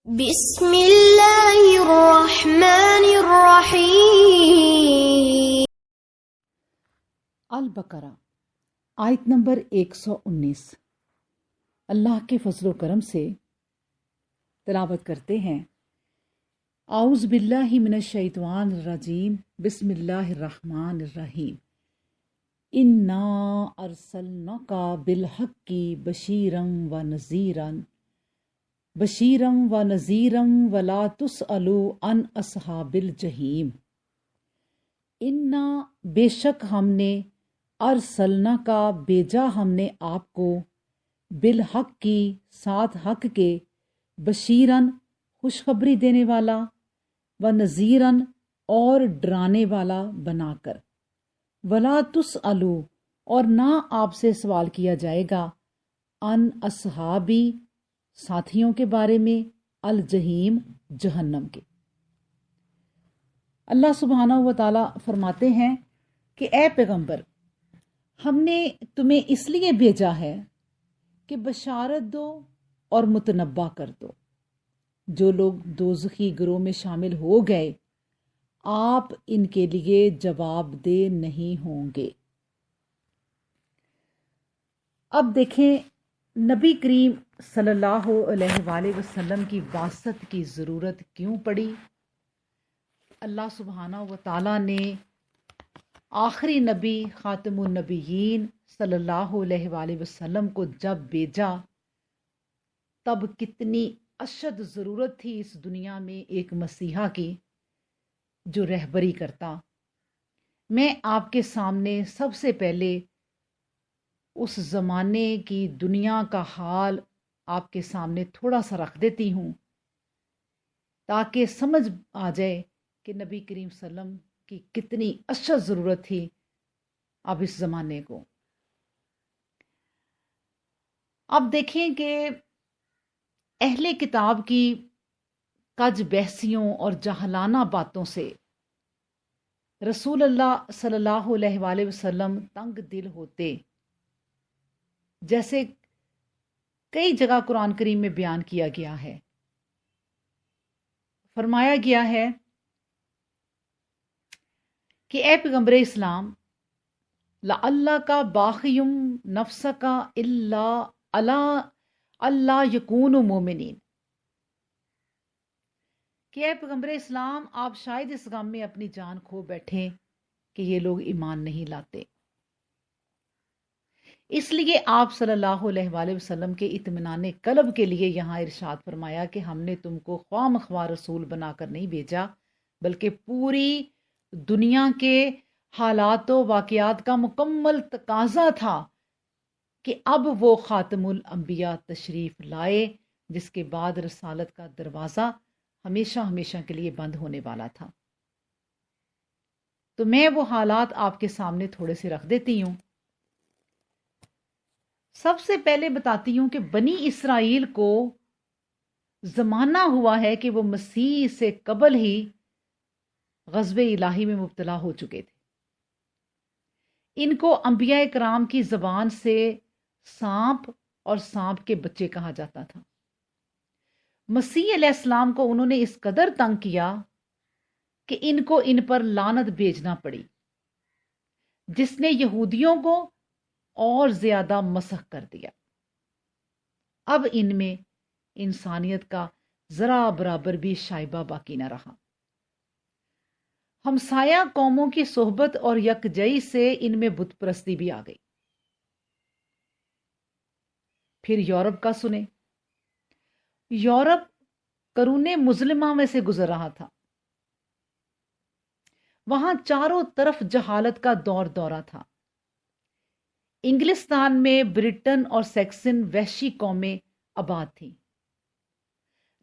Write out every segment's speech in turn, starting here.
بسم اللہ الرحمن الرحیم۔ البقرہ آیت نمبر 119۔ اللہ کے فضل و کرم سے تلاوت کرتے ہیں۔ اعوذ باللہ من الشیطان الرجیم، بسم اللہ الرحمن الرحیم۔ انا ارسلناک بالحق بشیرا و نذیرا ولا تسألوا عن اصحاب الجحیم۔ انا بے شک ہم نے ارسلنا کا بھیجا ہم نے آپ کو بالحق کی ساتھ حق کے، بشیرن خوشخبری دینے والا، و نذیرن اور ڈرانے والا بنا کر، ولا تسألوا اور نہ آپ سے سوال کیا جائے گا، ان اصحابی ساتھیوں کے بارے میں، الجحیم جہنم کے۔ اللہ سبحانہ و تعالیٰ فرماتے ہیں کہ اے پیغمبر، ہم نے تمہیں اس لیے بھیجا ہے کہ بشارت دو اور متنبہ کر دو۔ جو لوگ دوزخی گروہ میں شامل ہو گئے، آپ ان کے لیے جواب دہ نہیں ہوں گے۔ اب دیکھیں نبی کریم صلی اللہ علیہ وآلہ وسلم کی واسطت کی ضرورت کیوں پڑی؟ اللہ سبحانہ و تعالیٰ نے آخری نبی خاتم النبیین صلی اللہ علیہ وآلہ وسلم کو جب بھیجا، تب کتنی اشد ضرورت تھی اس دنیا میں ایک مسیحا کی جو رہبری کرتا۔ میں آپ کے سامنے سب سے پہلے اس زمانے کی دنیا کا حال آپ کے سامنے تھوڑا سا رکھ دیتی ہوں، تاکہ سمجھ آ جائے کہ نبی کریم صلی اللہ علیہ وسلم کی کتنی اشد ضرورت تھی اب اس زمانے کو۔ اب دیکھیں کہ اہل کتاب کی کج بحثیوں اور جاہلانہ باتوں سے رسول اللہ صلی اللہ علیہ وآلہ وسلم تنگ دل ہوتے، جیسے کئی جگہ قرآن کریم میں بیان کیا گیا ہے۔ فرمایا گیا ہے کہ اے پیغمبر اسلام، لَعَلَّكَ بَاخِعٌ نَفْسَكَ إِلَّا عَلَىٰ أَلَّا يَكُونُوا مُؤْمِنِينَ، کہ اے پیغمبر اسلام، آپ شاید اس غم میں اپنی جان کھو بیٹھیں کہ یہ لوگ ایمان نہیں لاتے۔ اس لیے آپ صلی اللہ علیہ وآلہ وسلم کے اطمینان قلب کے لیے یہاں ارشاد فرمایا کہ ہم نے تم کو خواہ مخواہ رسول بنا کر نہیں بھیجا، بلکہ پوری دنیا کے حالات و واقعات کا مکمل تقاضا تھا کہ اب وہ خاتم الانبیاء تشریف لائے، جس کے بعد رسالت کا دروازہ ہمیشہ ہمیشہ کے لیے بند ہونے والا تھا۔ تو میں وہ حالات آپ کے سامنے تھوڑے سے رکھ دیتی ہوں۔ سب سے پہلے بتاتی ہوں کہ بنی اسرائیل کو زمانہ ہوا ہے کہ وہ مسیح سے قبل ہی غضب الہی میں مبتلا ہو چکے تھے۔ ان کو انبیاء کرام کی زبان سے سانپ اور سانپ کے بچے کہا جاتا تھا۔ مسیح علیہ السلام کو انہوں نے اس قدر تنگ کیا کہ ان کو ان پر لعنت بھیجنا پڑی، جس نے یہودیوں کو اور زیادہ مسخ کر دیا۔ اب ان میں انسانیت کا ذرا برابر بھی شائبہ باقی نہ رہا۔ ہمسایہ قوموں کی صحبت اور یکجہی سے ان میں بت پرستی بھی آ گئی۔ پھر یورپ کا سنیں۔ یورپ قرون مظلمہ میں سے گزر رہا تھا۔ وہاں چاروں طرف جہالت کا دورہ تھا۔ انگلستان میں برٹن اور سیکسن وحشی قومیں آباد تھیں۔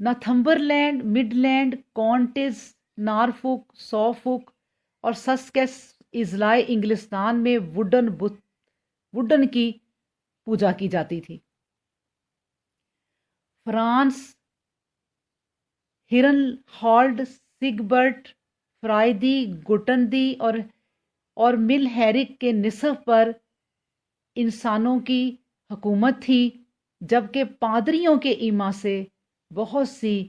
نارتھمبرلینڈ، مڈ لینڈ، کونٹز، نارفولک، سافولک اور سسیکس اضلاع انگلستان میں ووڈن کی پوجا کی جاتی تھی۔ فرانس ہرن ہالڈ، سیگبرٹ فرائدی، گوٹندی اور مل ہیرک کے نصف پر انسانوں کی حکومت تھی، جبکہ پادریوں کے ایما سے بہت سی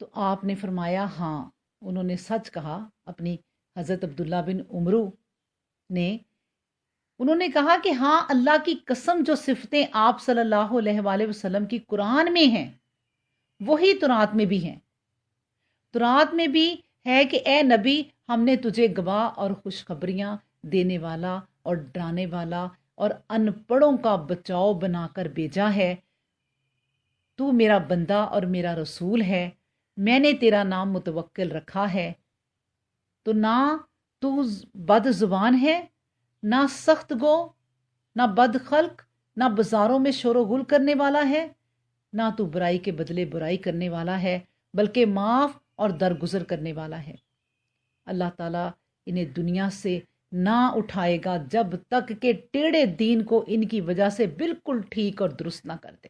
تو آپ نے فرمایا ہاں، انہوں نے سچ کہا۔ اپنی حضرت عبداللہ بن عمرو نے انہوں نے کہا کہ ہاں، اللہ کی قسم، جو صفتیں آپ صلی اللہ علیہ وآلہ وسلم کی قرآن میں ہیں وہی تورات میں بھی ہیں۔ تورات میں بھی ہے کہ اے نبی، ہم نے تجھے گواہ اور خوشخبریاں دینے والا اور ڈرانے والا اور ان پڑھوں کا بچاؤ بنا کر بھیجا ہے۔ تو میرا بندہ اور میرا رسول ہے، میں نے تیرا نام متوکل رکھا ہے۔ تو نہ تو بد زبان ہے، نہ سخت گو، نہ بد خلق، نہ بازاروں میں شور و غل کرنے والا ہے، نہ تو برائی کے بدلے برائی کرنے والا ہے، بلکہ معاف اور درگزر کرنے والا ہے۔ اللہ تعالیٰ انہیں دنیا سے نہ اٹھائے گا جب تک کہ ٹیڑھے دین کو ان کی وجہ سے بالکل ٹھیک اور درست نہ کر دے۔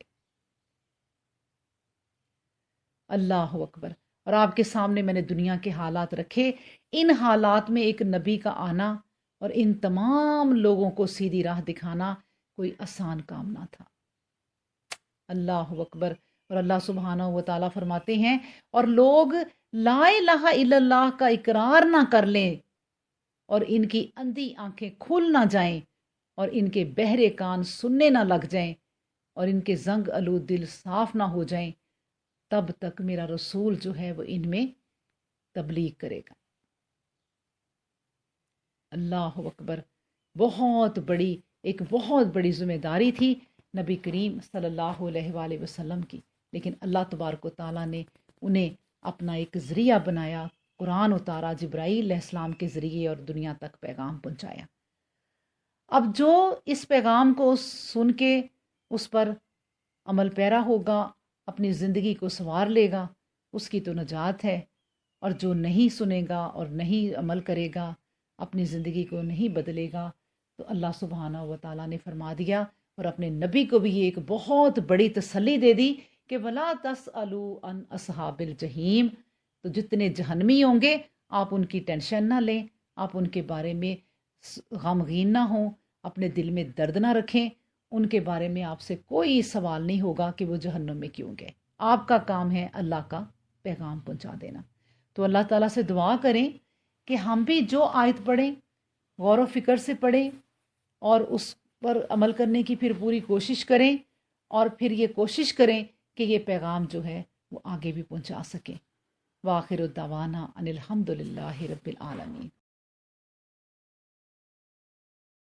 اللہ اکبر۔ اور آپ کے سامنے میں نے دنیا کے حالات رکھے۔ ان حالات میں ایک نبی کا آنا اور ان تمام لوگوں کو سیدھی راہ دکھانا کوئی آسان کام نہ تھا۔ اللہ اکبر۔ اور اللہ سبحانہ و تعالیٰ فرماتے ہیں، اور لوگ لا الہ الا اللہ کا اقرار نہ کر لیں اور ان کی اندھی آنکھیں کھل نہ جائیں اور ان کے بہرے کان سننے نہ لگ جائیں اور ان کے زنگ آلود دل صاف نہ ہو جائیں، تب تک میرا رسول جو ہے وہ ان میں تبلیغ کرے گا۔ اللہ اکبر۔ ایک بہت بڑی ذمہ داری تھی نبی کریم صلی اللہ علیہ وآلہ وسلم کی، لیکن اللہ تبارک و تعالیٰ نے انہیں اپنا ایک ذریعہ بنایا، قرآن اتارا جبرائیل علیہ السلام کے ذریعے اور دنیا تک پیغام پہنچایا۔ اب جو اس پیغام کو سن کے اس پر عمل پیرا ہوگا، اپنی زندگی کو سنوار لے گا، اس کی تو نجات ہے، اور جو نہیں سنے گا اور نہیں عمل کرے گا، اپنی زندگی کو نہیں بدلے گا، تو اللہ سبحانہ و تعالیٰ نے فرما دیا اور اپنے نبی کو بھی یہ ایک بہت بڑی تسلی دے دی کہ وَلَا تَسْأَلُوا عَنْ أَصْحَابِ الْجَحِيمِ، تو جتنے جہنمی ہوں گے آپ ان کی ٹینشن نہ لیں، آپ ان کے بارے میں غمگین نہ ہوں، اپنے دل میں درد نہ رکھیں، ان کے بارے میں آپ سے کوئی سوال نہیں ہوگا کہ وہ جہنم میں کیوں گئے۔ آپ کا کام ہے اللہ کا پیغام پہنچا دینا۔ تو اللہ تعالیٰ سے دعا کریں کہ ہم بھی جو آیت پڑھیں غور و فکر سے پڑھیں اور اس پر عمل کرنے کی پھر پوری کوشش کریں، اور پھر یہ کوشش کریں کہ یہ پیغام جو ہے وہ آگے بھی پہنچا سکیں۔ وآخر الدعوانا ان الحمد للہ رب العالمین۔